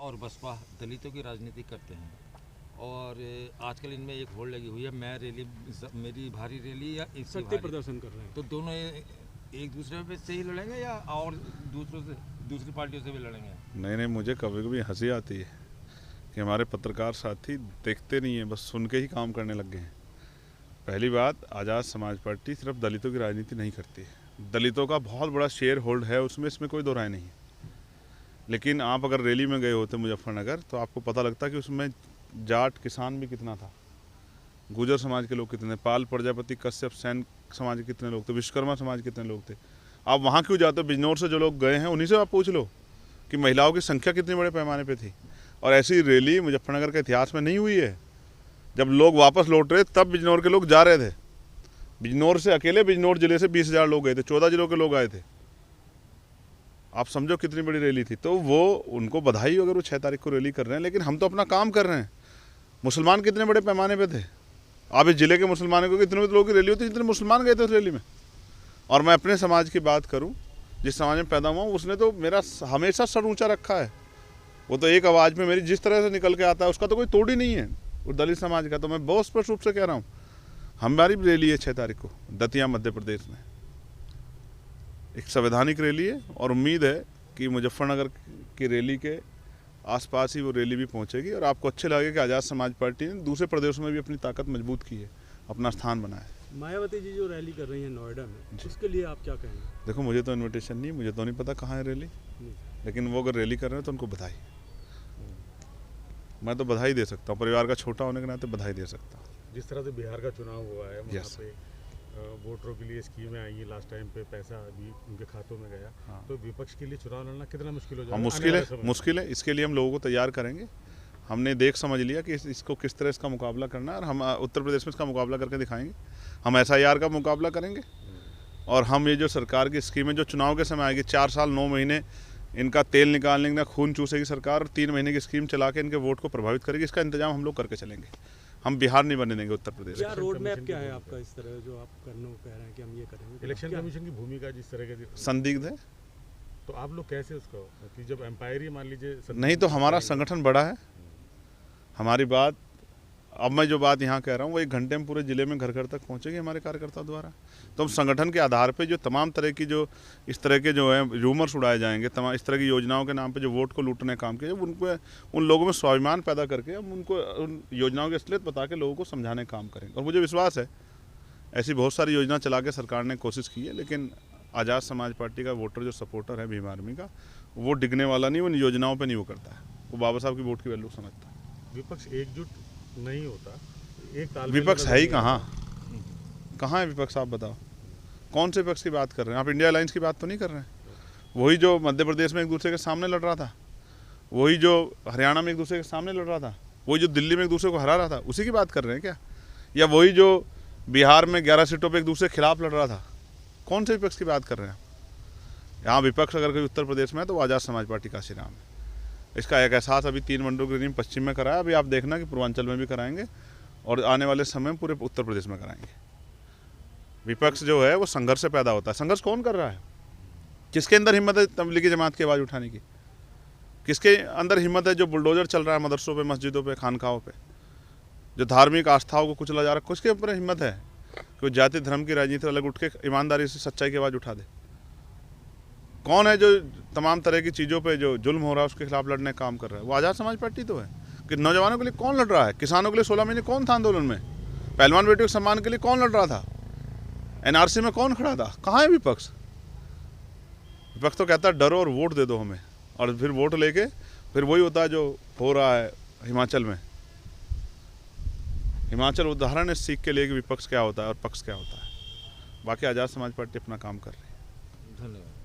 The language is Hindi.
और बसपा दलितों की राजनीति करते हैं और आजकल इनमें एक होड़ लगी हुई है, मैं रैली, मेरी भारी रैली या इसकी सत्य प्रदर्शन कर रहे हैं, तो दोनों एक दूसरे पे से ही लड़ेंगे या और दूसरी पार्टियों से भी लड़ेंगे? नहीं, मुझे कभी कभी हंसी आती है कि हमारे पत्रकार साथी देखते नहीं हैं, बस सुन के ही काम करने लग गए हैं। पहली बात, आज़ाद समाज पार्टी सिर्फ दलितों की राजनीति नहीं करती है। दलितों का बहुत बड़ा शेयर होल्ड है उसमें, इसमें कोई दो राय नहीं है। लेकिन आप अगर रैली में गए होते मुजफ्फरनगर तो आपको पता लगता कि उसमें जाट किसान भी कितना था, गुजर समाज के लोग कितने, पाल प्रजापति कश्यप सैन समाज के कितने लोग थे, विश्वकर्मा समाज के कितने लोग थे। आप वहाँ क्यों जाते हो? बिजनौर से जो लोग गए हैं उन्हीं से आप पूछ लो कि महिलाओं की संख्या कितने बड़े पैमाने पे थी। और ऐसी रैली मुजफ्फरनगर के इतिहास में नहीं हुई है। जब लोग वापस लौट रहे तब बिजनौर के लोग जा रहे थे। बिजनौर से अकेले बिजनौर जिले से 20,000 लोग गए थे, 14 जिलों के लोग आए थे। आप समझो कितनी बड़ी रैली थी। तो वो उनको बधाई अगर वो 6 तारीख को रैली कर रहे हैं, लेकिन हम तो अपना काम कर रहे हैं। मुसलमान कितने बड़े पैमाने पे थे? आप इस जिले के मुसलमानों को कितने लोगों की रैली होती, जितने मुसलमान गए थे उस रैली में। और मैं अपने समाज की बात करूं, जिस समाज में पैदा हुआ उसने तो मेरा हमेशा सर ऊंचा रखा है। वो तो एक आवाज़ में मेरी जिस तरह से निकल के आता है उसका तो कोई तोड़ ही नहीं है। और दलित समाज का तो मैं बहुत स्पष्ट रूप से कह रहा हूँ, हमारी रैली है 6 तारीख को दतिया मध्य प्रदेश में। एक संवैधानिक रैली है और उम्मीद है कि मुजफ्फरनगर की रैली के आसपास ही वो रैली भी पहुंचेगी और आपको अच्छे लगे कि आज़ाद समाज पार्टी ने दूसरे प्रदेशों में भी अपनी ताकत मजबूत की है, अपना स्थान बनाया है। मायावती जी जो रैली कर रही हैं नोएडा में, उसके लिए आप क्या कहेंगे? देखो, मुझे तो इनविटेशन नहीं, मुझे तो नहीं पता कहाँ है रैली, लेकिन वो अगर रैली कर रहे हैं तो उनको बधाई। मैं तो बधाई दे सकता हूँ, परिवार का छोटा होने के नाते बधाई दे सकता हूँ। जिस तरह से बिहार का चुनाव हुआ है, वहाँ पे वोटरों के लिए स्कीमें आई हैं, लास्ट टाइम पे पैसा अभी उनके खातों में गया। हाँ। तो विपक्ष के लिए चुनाव लड़ना कितना मुश्किल हो जाएगा? मुश्किल है। इसके लिए हम लोगों को तैयार करेंगे। हमने देख समझ लिया कि इसको किस तरह इसका मुकाबला करना है और हम उत्तर प्रदेश में इसका मुकाबला करके दिखाएंगे। हम SIR का मुकाबला करेंगे और हम ये जो सरकार की स्कीमें जो चुनाव के समय आएगी, 4 साल 9 महीने इनका तेल निकालने का खून चूसेगी सरकार और 3 महीने की स्कीम चला के इनके वोट को प्रभावित करेगी। इसका इंतजाम हम लोग करके चलेंगे। हम बिहार नहीं बनने देंगे उत्तर प्रदेश। क्या रोड मैप क्या है आपका इस तरह जो आप करने को कह रहे हैं कि हम ये करेंगे? इलेक्शन कमीशन की भूमिका जिस तरह के संदिग्ध है, तो आप लोग कैसे उसको कि जब एम्पायर ही मान लीजिए नहीं तो हमारा संगठन बड़ा है। हमारी बात, अब मैं जो बात यहाँ कह रहा हूँ वो 1 घंटे में पूरे जिले में घर घर तक पहुँचेगी हमारे कार्यकर्ता द्वारा। तो हम संगठन के आधार पे जो तमाम तरह की जो इस तरह के जो है रूमर्स उड़ाए जाएंगे, तमाम इस तरह की योजनाओं के नाम पे जो वोट को लूटने का काम किया, उनको उन लोगों में स्वाभिमान पैदा करके हम उनको उन योजनाओं की असलियत बता के लोगों को समझाने का काम करेंगे। और मुझे विश्वास है ऐसी बहुत सारी योजना चला के सरकार ने कोशिश की है, लेकिन आज़ाद समाज पार्टी का वोटर जो सपोर्टर है भीम आर्मी का, वो डिगने वाला नहीं, उन योजनाओं पर नहीं वो करता है। वो बाबा साहब की वोट की वैल्यू समझता है। विपक्ष एकजुट नहीं होता, एक विपक्ष है ही कहाँ है विपक्ष? आप बताओ कौन से विपक्ष की बात कर रहे हैं आप? इंडिया अलायंस की बात तो नहीं कर रहे हैं। वही जो मध्य प्रदेश में एक दूसरे के सामने लड़ रहा था, वही जो हरियाणा में एक दूसरे के सामने लड़ रहा था, वही जो दिल्ली में एक दूसरे को हरा रहा था, उसी की बात कर रहे हैं क्या? या वही जो बिहार में 11 सीटों पर एक दूसरे के खिलाफ लड़ रहा था? कौन से विपक्ष की बात कर रहे हैं? यहाँ विपक्ष अगर कोई उत्तर प्रदेश में है तो आज़ाद समाज पार्टी का श्रीराम है। इसका एक एहसास अभी 3 मंडलों की टीम पश्चिम में कराया, अभी आप देखना कि पूर्वांचल में भी कराएंगे और आने वाले समय में पूरे उत्तर प्रदेश में कराएंगे। विपक्ष जो है वो संघर्ष से पैदा होता है। संघर्ष कौन कर रहा है? किसके अंदर हिम्मत है तबलीगी जमात की आवाज़ उठाने की? किसके अंदर हिम्मत है जो बुलडोजर चल रहा है मदरसों पे, मस्जिदों पे, खानकाहों पे, जो धार्मिक आस्थाओं को कुचला जा रहा है? किसके ऊपर हिम्मत है कि जाति धर्म की राजनीति अलग उठ के ईमानदारी से सच्चाई की आवाज़ उठा दे? कौन है जो तमाम तरह की चीज़ों पे जो जुल्म हो रहा है उसके खिलाफ लड़ने का काम कर रहा है? वो आज़ाद समाज पार्टी तो है। कि नौजवानों के लिए कौन लड़ रहा है? किसानों के लिए 16 महीने कौन था आंदोलन में? पहलवान बेटियों के सम्मान के लिए कौन लड़ रहा था? NRC में कौन खड़ा था? कहाँ है विपक्ष? विपक्ष तो कहता है डरो और वोट दे दो हमें, और फिर वोट लेके फिर वही होता है जो हो रहा है हिमाचल में। हिमाचल उदाहरण है सीख के लिए कि विपक्ष क्या होता है और पक्ष क्या होता है। बाकी आज़ाद समाज पार्टी अपना काम कर रही है। धन्यवाद।